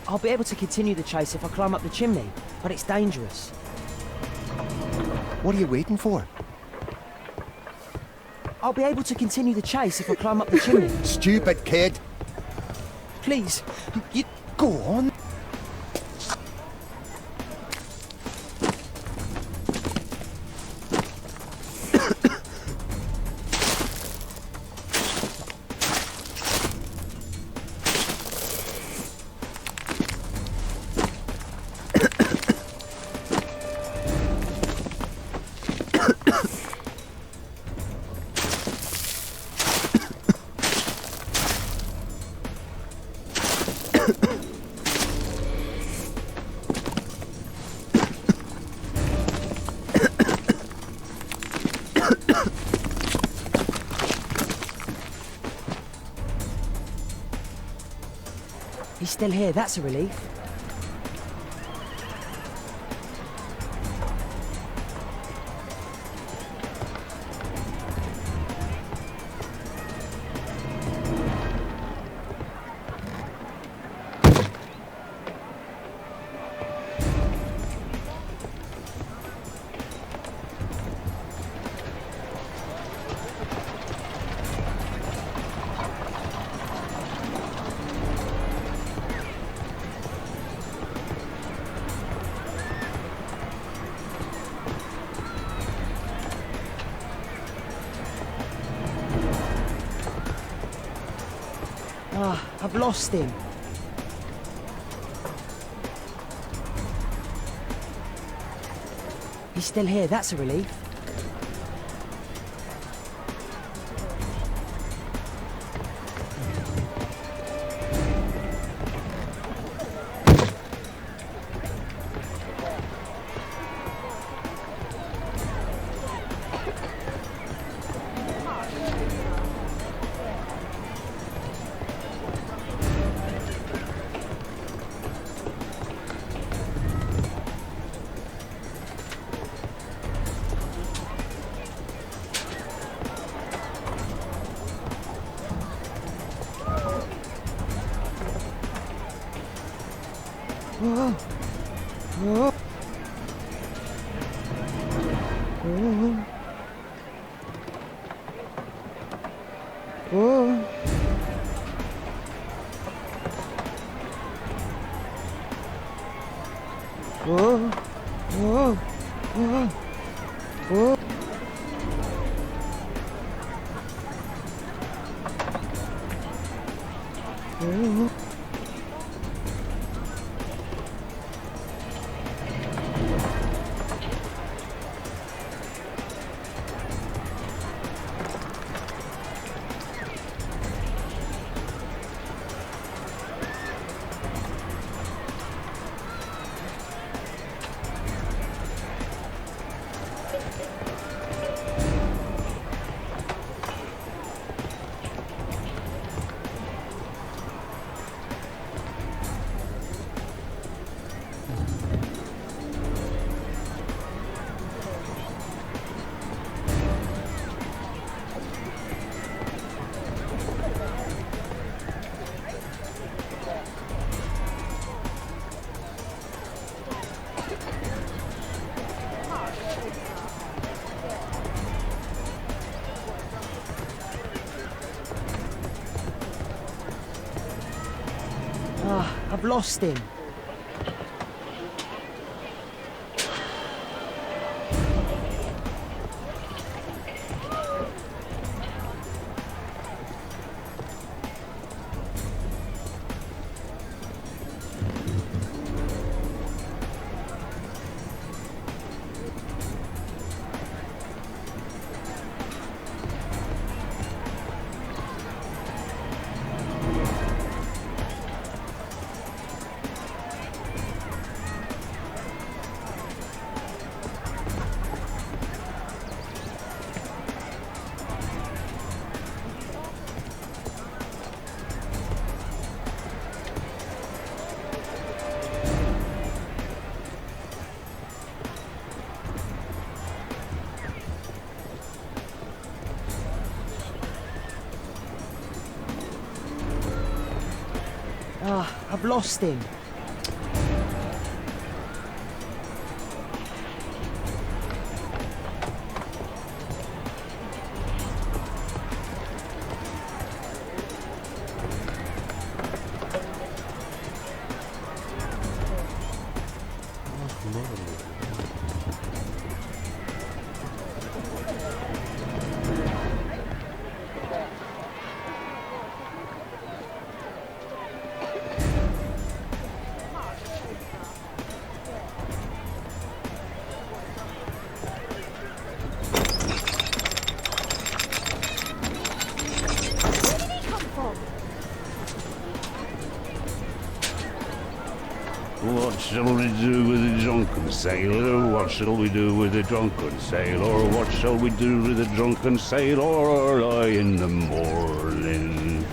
I'll be able to continue the chase if I climb up the chimney, but it's dangerous. What are you waiting for? I'll be able to continue the chase if I climb up the chimney. Stupid kid! Please, you... Go on! He's still here, that's a relief. I've lost him. He's still here, that's a relief. Whoa. Whoa. Whoa. Whoa. Whoa. Whoa. Whoa. Whoa. Whoa. I've lost him. I've lost him. What shall we do with a drunken sailor? What shall we do with a drunken sailor? What shall we do with a drunken sailor early in the morning?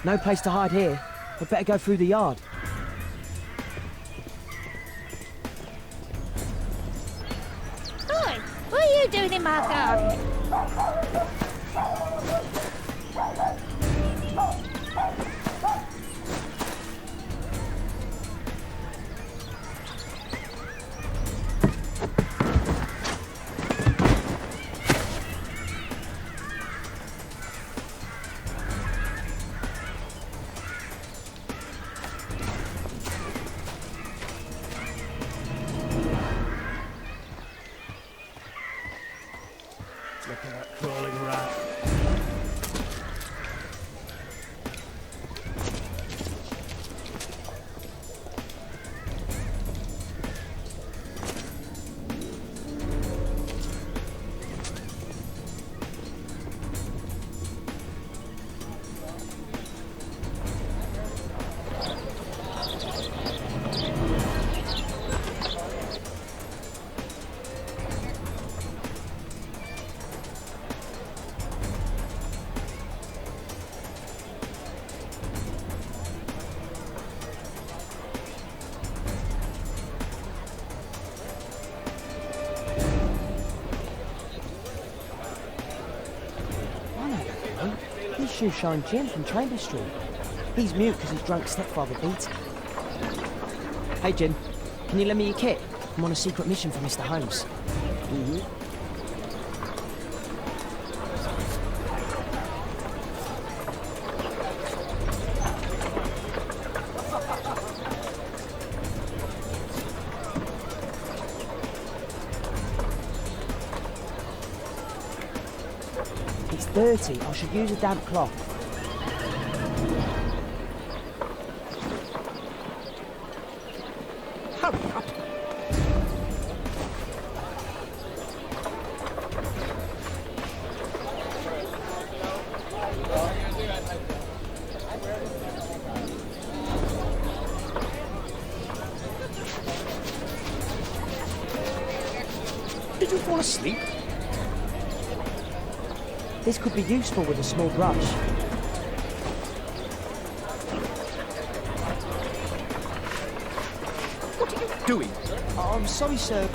No place to hide here. We'd better go through the yard. Hi, what are you doing in my garden? Look at that crawling rat. He's Shoeshine Jim from Chamber Street. He's mute because his drunk stepfather beats him. Hey Jim, can you lend me your kit? I'm on a secret mission for Mr. Holmes. It's dirty. I should use a damp cloth. Hurry up. Did you fall asleep? This could be useful with a small brush. What are you doing? Oh, I'm sorry, sir.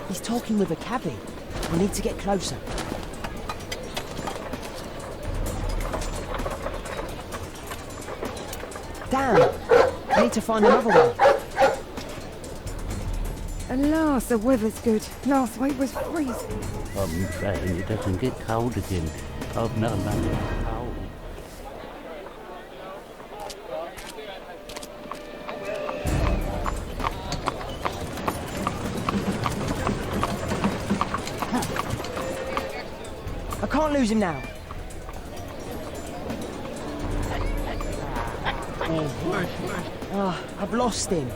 He's talking with a cabbie. We need to get closer. Damn! I need to find another one. At last, the weather's good. Last week was freezing. I'm praying it doesn't get cold again. Oh, no, cold. I can't lose him now. Ah, I've lost him.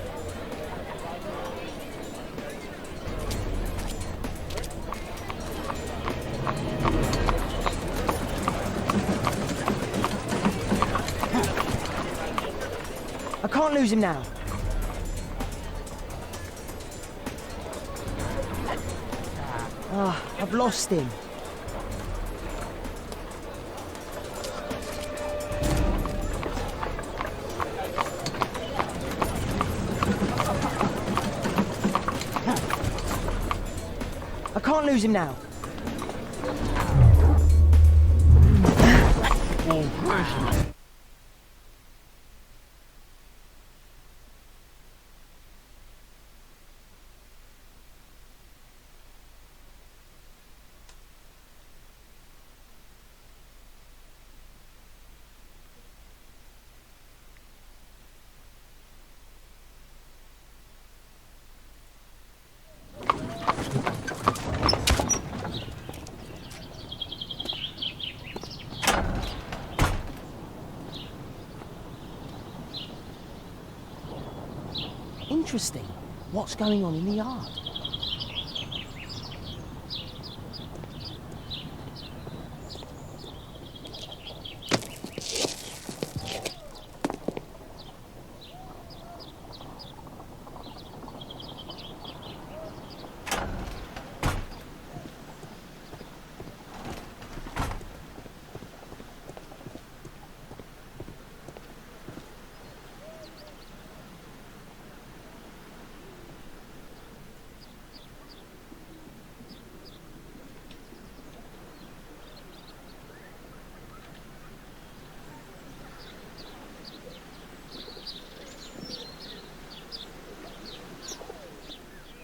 I can't lose him now. Ah, I've lost him. I can't lose him now. interesting. What's going on in the yard?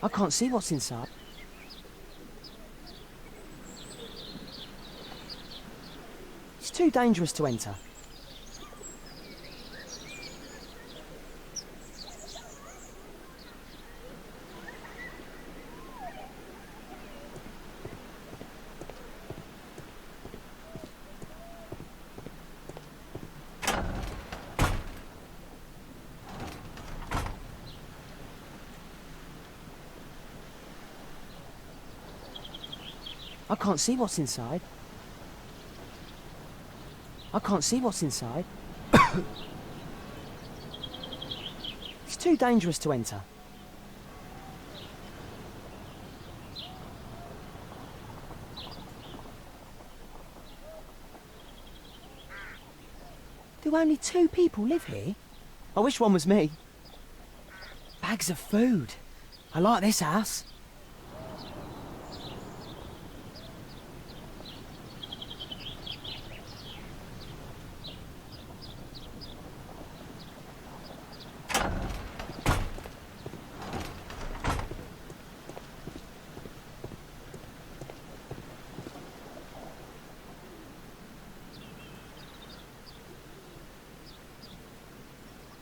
I can't see what's inside. It's too dangerous to enter. I can't see what's inside. I can't see what's inside. It's too dangerous to enter. Do only 2 people live here? I wish one was me. Bags of food. I like this house.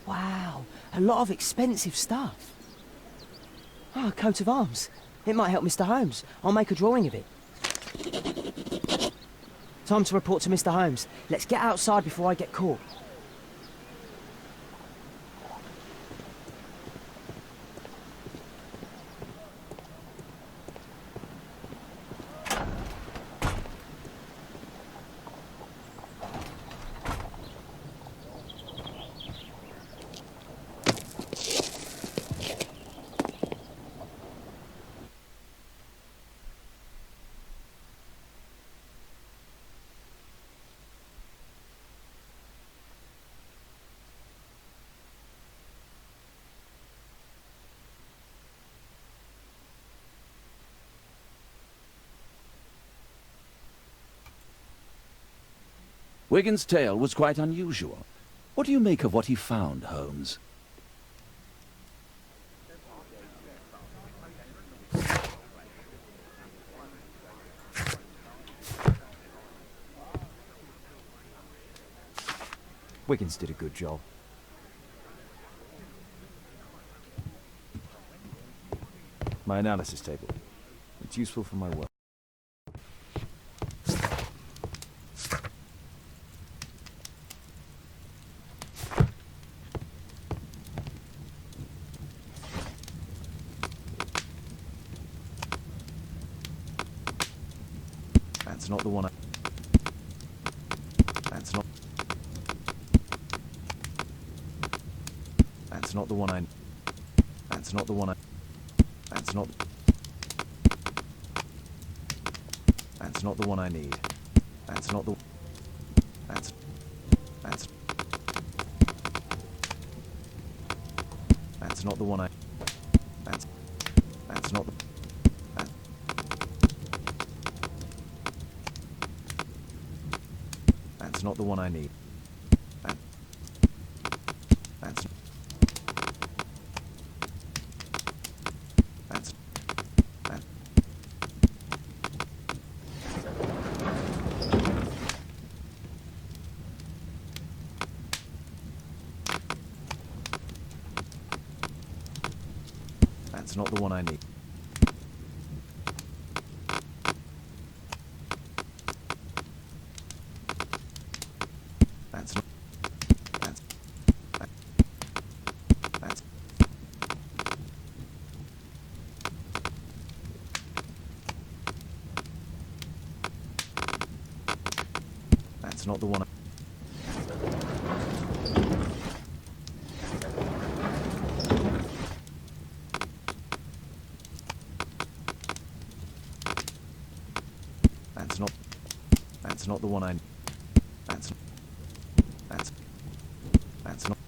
Wow, a lot of expensive stuff. Oh, a coat of arms. It might help Mr. Holmes. I'll make a drawing of it. Time to report to Mr. Holmes. Let's get outside before I get caught. Wigan's tale was quite unusual. What do you make of what he found, Holmes? Wiggins did a good job. My analysis table. It's useful for my work. That's not the one I... That's not... That's not the one I... That's not the one I... That's not... That's not the one I need. That's not the... That's... That's not the one I... That's not the... That's not the one I need. That's not the one I need. That's not... That's not the one. That's not. That's not the one I. That's. That's not.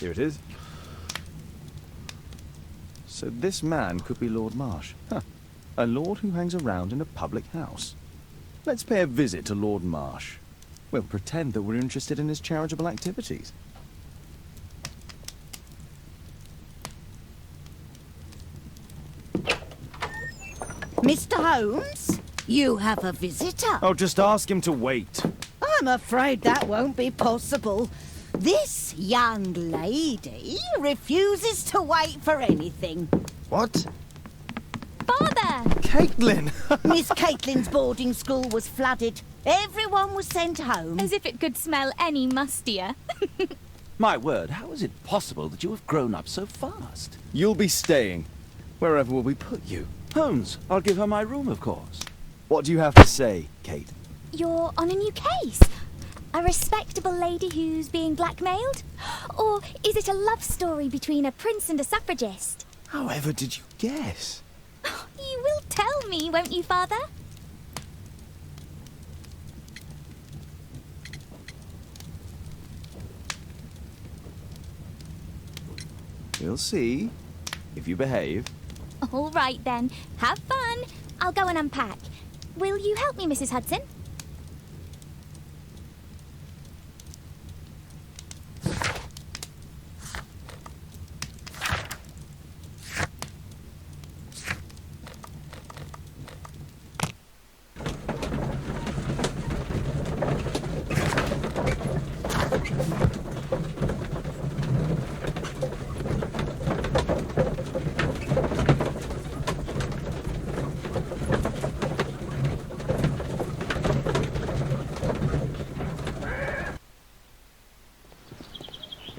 Here it is. So this man could be Lord Marsh. Huh. A lord who hangs around in a public house. Let's pay a visit to Lord Marsh. We'll pretend that we're interested in his charitable activities. Mr. Holmes, you have a visitor. Oh, just ask him to wait. I'm afraid that won't be possible. This young lady refuses to wait for anything. What? Father! Caitlin! Miss Caitlin's boarding school was flooded. Everyone was sent home. As if it could smell any mustier. My word, how is it possible that you have grown up so fast? You'll be staying. Wherever will we put you? Holmes, I'll give her my room, of course. What do you have to say, Kate? You're on a new case. A respectable lady who's being blackmailed? Or is it a love story between a prince and a suffragist? However did you guess? You will tell me, won't you, Father? We'll see. If you behave. All right, then. Have fun. I'll go and unpack. Will you help me, Mrs. Hudson?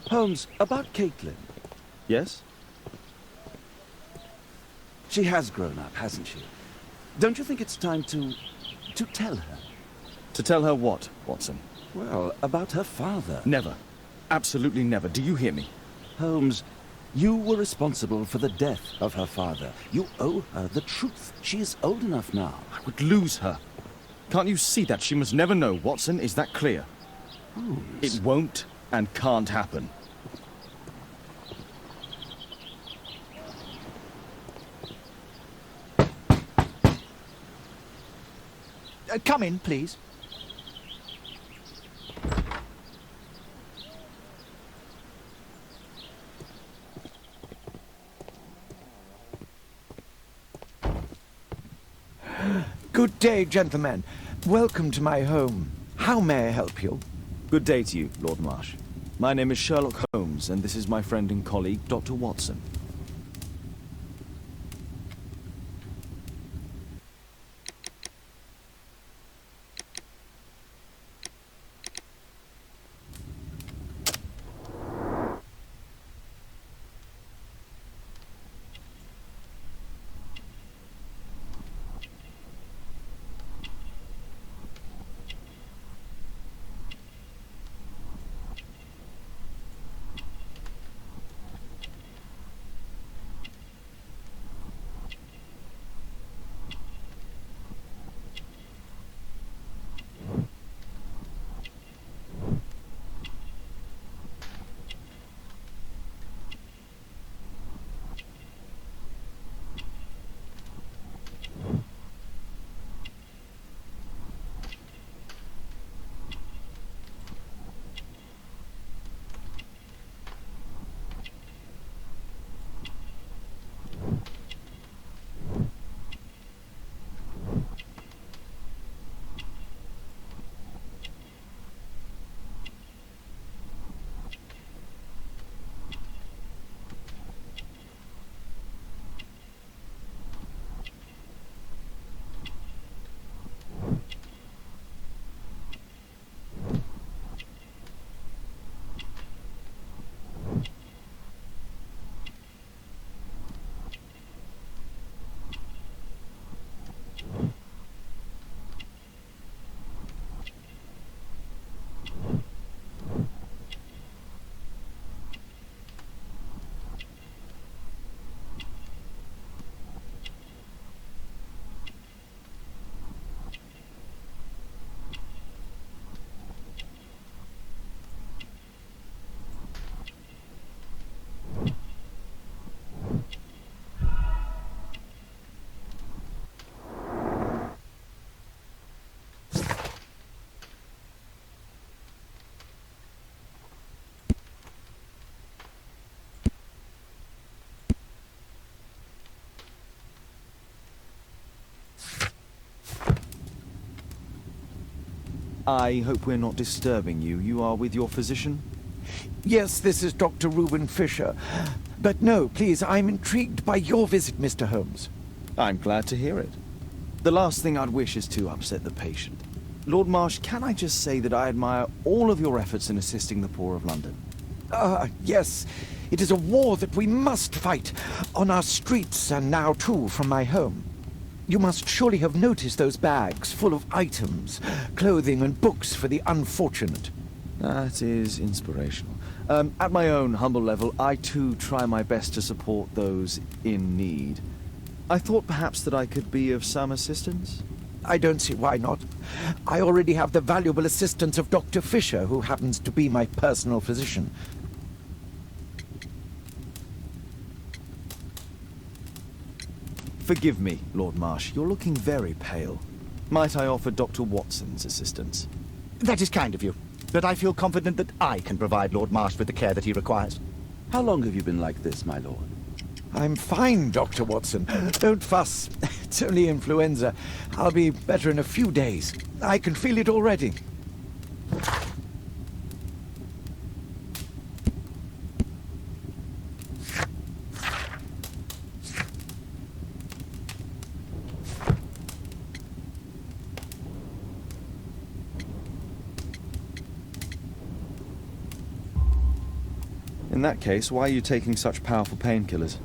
Holmes, about Caitlin. Yes? She has grown up, hasn't she? Don't you think it's time to tell her? To tell her what, Watson? Well, about her father. Never. Absolutely never. Do you hear me? Holmes, you were responsible for the death of her father. You owe her the truth. She is old enough now. I would lose her. Can't you see that? She must never know, Watson. Is that clear? Holmes. It won't and can't happen. Come in, please. Good day, gentlemen. Welcome to my home. How may I help you? Good day to you, Lord Marsh. My name is Sherlock Holmes, and this is my friend and colleague, Dr. Watson. I hope we're not disturbing you. You are with your physician? Yes, this is Dr. Reuben Fisher. But no, please, I'm intrigued by your visit, Mr. Holmes. I'm glad to hear it. The last thing I'd wish is to upset the patient. Lord Marsh, can I just say that I admire all of your efforts in assisting the poor of London? Yes. It is a war that we must fight, on our streets and now too from my home. You must surely have noticed those bags full of items, clothing and books for the unfortunate. That is inspirational. At my own humble level, I too try my best to support those in need. I thought perhaps that I could be of some assistance. I don't see why not. I already have the valuable assistance of Dr. Fisher, who happens to be my personal physician. Forgive me, Lord Marsh. You're looking very pale. Might I offer Dr. Watson's assistance? That is kind of you, but I feel confident that I can provide Lord Marsh with the care that he requires. How long have you been like this, my lord? I'm fine, Dr. Watson. Don't fuss. It's only influenza. I'll be better in a few days. I can feel it already. In that case, why are you taking such powerful painkillers?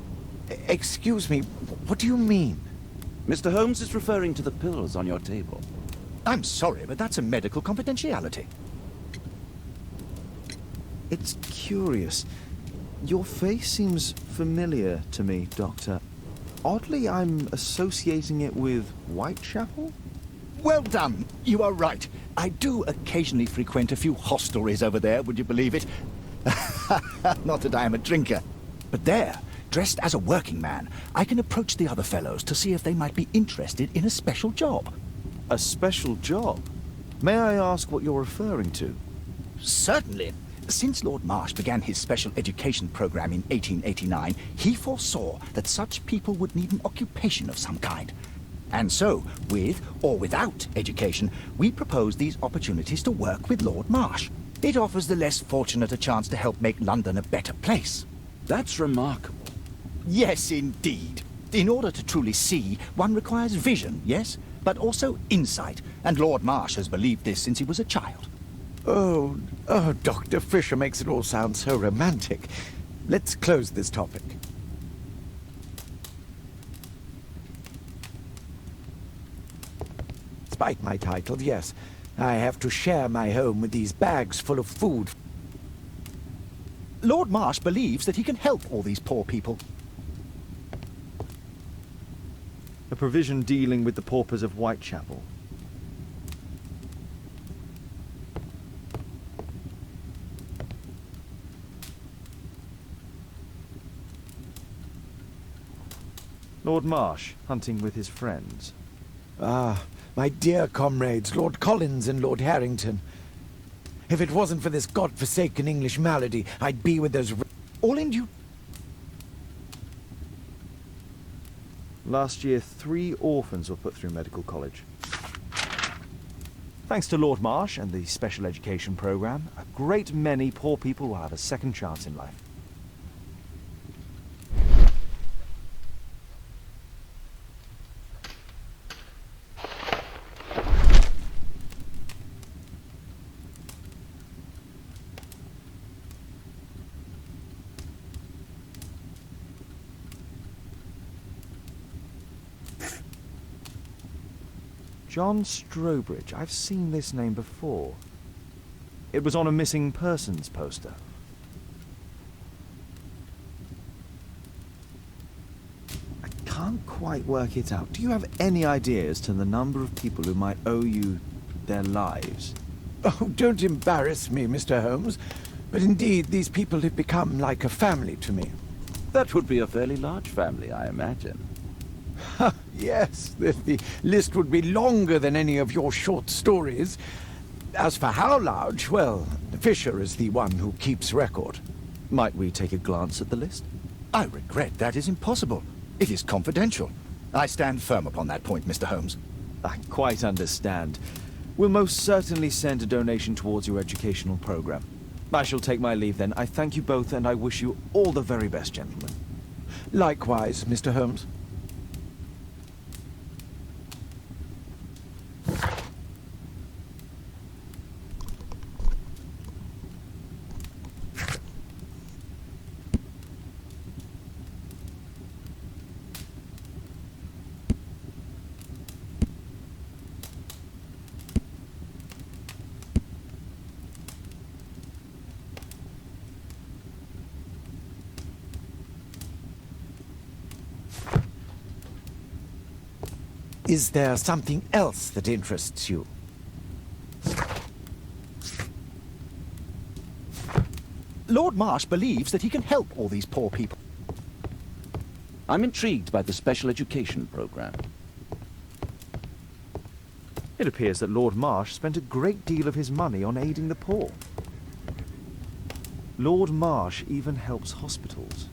Excuse me, what do you mean? Mr. Holmes is referring to the pills on your table. I'm sorry, but that's a medical confidentiality. It's curious. Your face seems familiar to me, Doctor. Oddly, I'm associating it with Whitechapel? Well done. You are right. I do occasionally frequent a few hostelries over there, would you believe it? Not that I am a drinker. But there, dressed as a working man, I can approach the other fellows to see if they might be interested in a special job. A special job? May I ask what you're referring to? Certainly. Since Lord Marsh began his special education program in 1889, he foresaw that such people would need an occupation of some kind. And so, with or without education, we propose these opportunities to work with Lord Marsh. It offers the less fortunate a chance to help make London a better place. That's remarkable. Yes, indeed. In order to truly see, one requires vision, yes, but also insight, and Lord Marsh has believed this since he was a child. Oh, Dr. Fisher makes it all sound so romantic. Let's close this topic. Despite my title, yes, I have to share my home with these bags full of food. Lord Marsh believes that he can help all these poor people. A provision dealing with the paupers of Whitechapel. Lord Marsh, hunting with his friends. Ah, my dear comrades, Lord Collins and Lord Harrington. If it wasn't for this godforsaken English malady, I'd be with those... All in due... Last year, 3 orphans were put through medical college. Thanks to Lord Marsh and the special education program, a great many poor people will have a second chance in life. John Strobridge. I've seen this name before. It was on a missing persons poster. I can't quite work it out. Do you have any idea as to the number of people who might owe you their lives? Oh, don't embarrass me, Mr. Holmes. But indeed, these people have become like a family to me. That would be a fairly large family, I imagine. Yes, the list would be longer than any of your short stories. As for how large, well, Fisher is the one who keeps record. Might we take a glance at the list? I regret that is impossible. It is confidential. I stand firm upon that point, Mr. Holmes. I quite understand. We'll most certainly send a donation towards your educational program. I shall take my leave then. I thank you both, and I wish you all the very best, gentlemen. Likewise, Mr. Holmes. Is there something else that interests you? Lord Marsh believes that he can help all these poor people. I'm intrigued by the special education program. It appears that Lord Marsh spent a great deal of his money on aiding the poor. Lord Marsh even helps hospitals.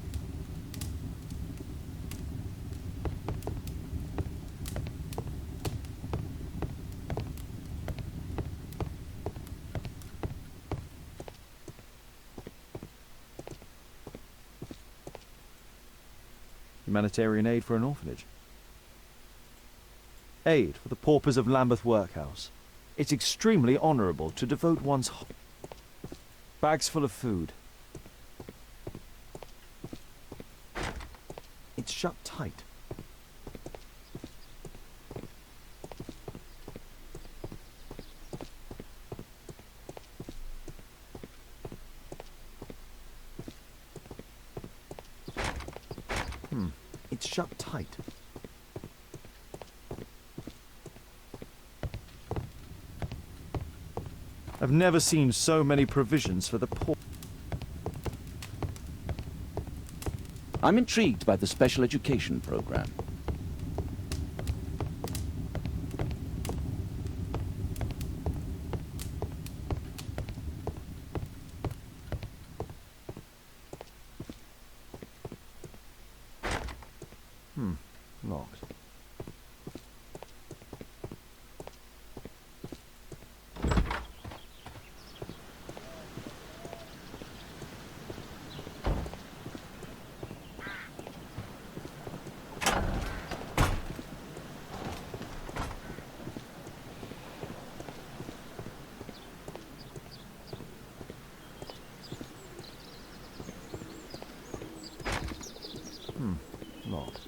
Humanitarian aid for an orphanage. Aid for the paupers of Lambeth Workhouse. It's extremely honourable to devote one's bags full of food. It's shut tight. It's shut tight. I've never seen so many provisions for the poor. I'm intrigued by the special education program. Locked. Locked.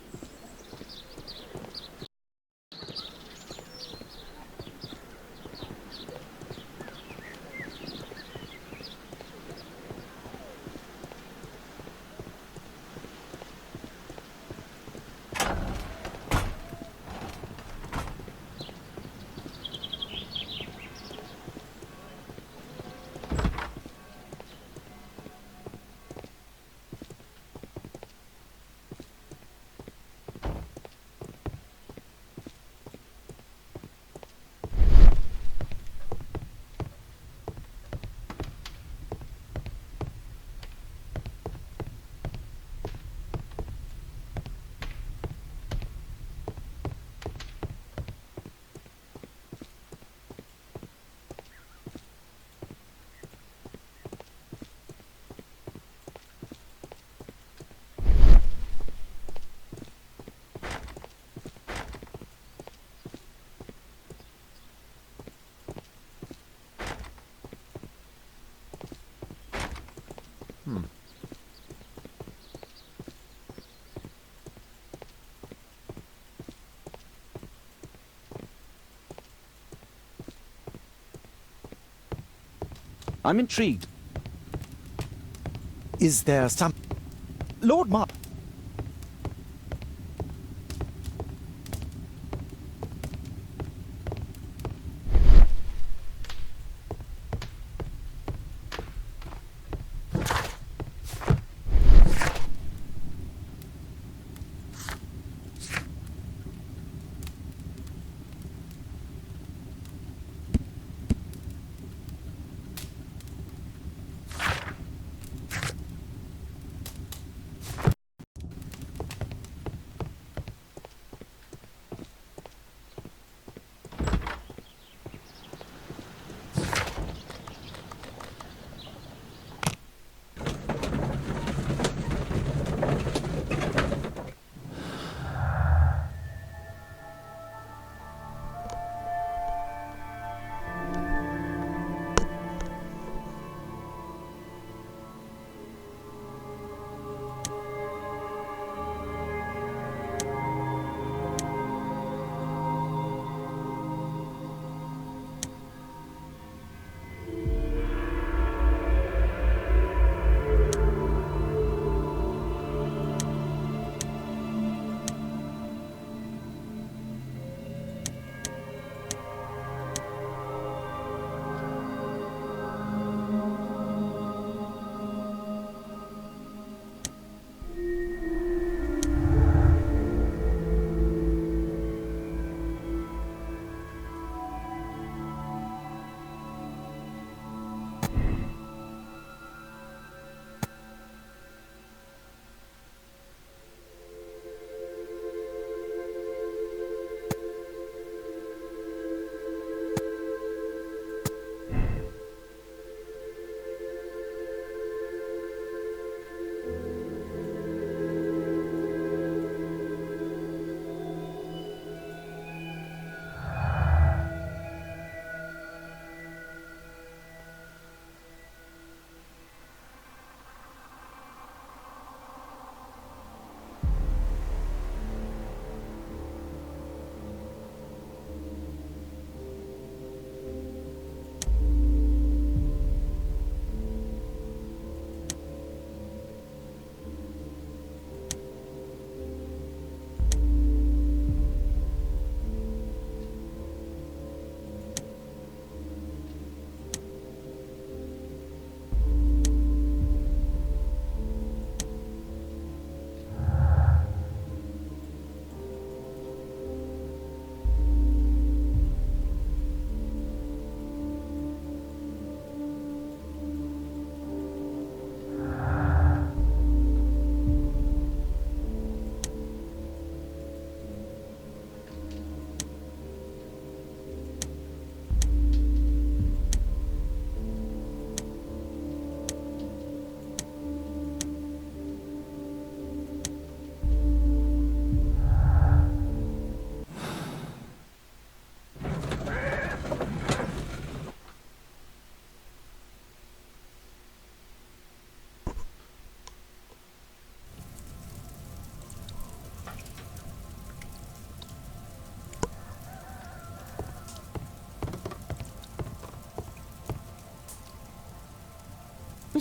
I'm intrigued. Is there some... Lord Marsh...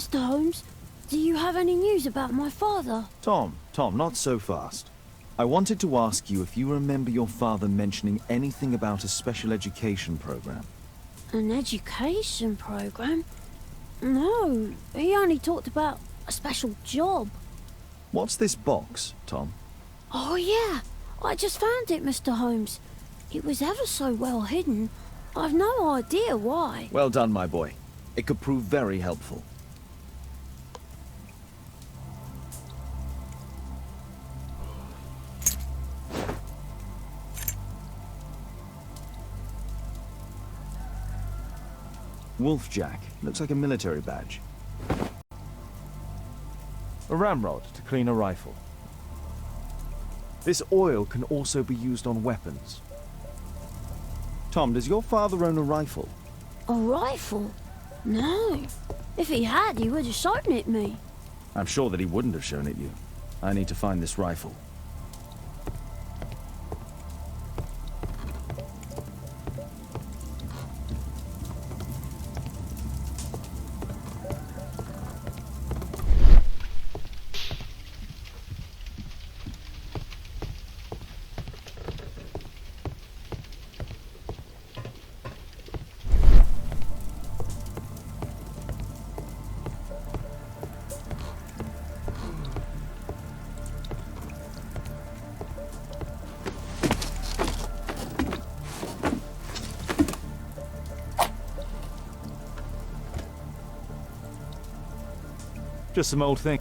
Mr. Holmes, do you have any news about my father? Tom, not so fast. I wanted to ask you if you remember your father mentioning anything about a special education program. An education program? No, he only talked about a special job. What's this box, Tom? Oh yeah, I just found it, Mr. Holmes. It was ever so well hidden. I've no idea why. Well done, my boy. It could prove very helpful. Wolfjack. Looks like a military badge. A ramrod to clean a rifle. This oil can also be used on weapons. Tom, does your father own a rifle? A rifle? No. If he had, he would have shown it me. I'm sure that he wouldn't have shown it you. I need to find this rifle. Just some old thing.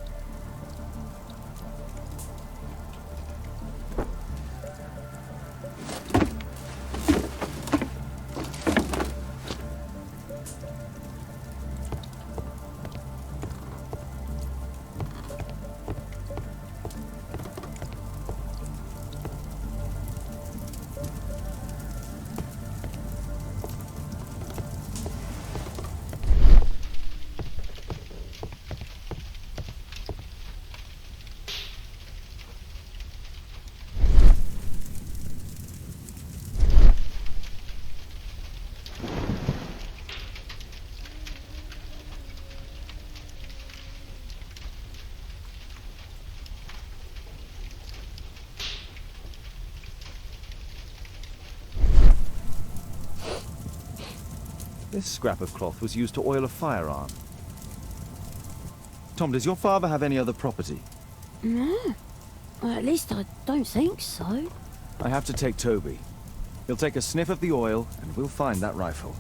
This scrap of cloth was used to oil a firearm. Tom, does your father have any other property? No. Well, at least I don't think so. I have to take Toby. He'll take a sniff of the oil, and we'll find that rifle.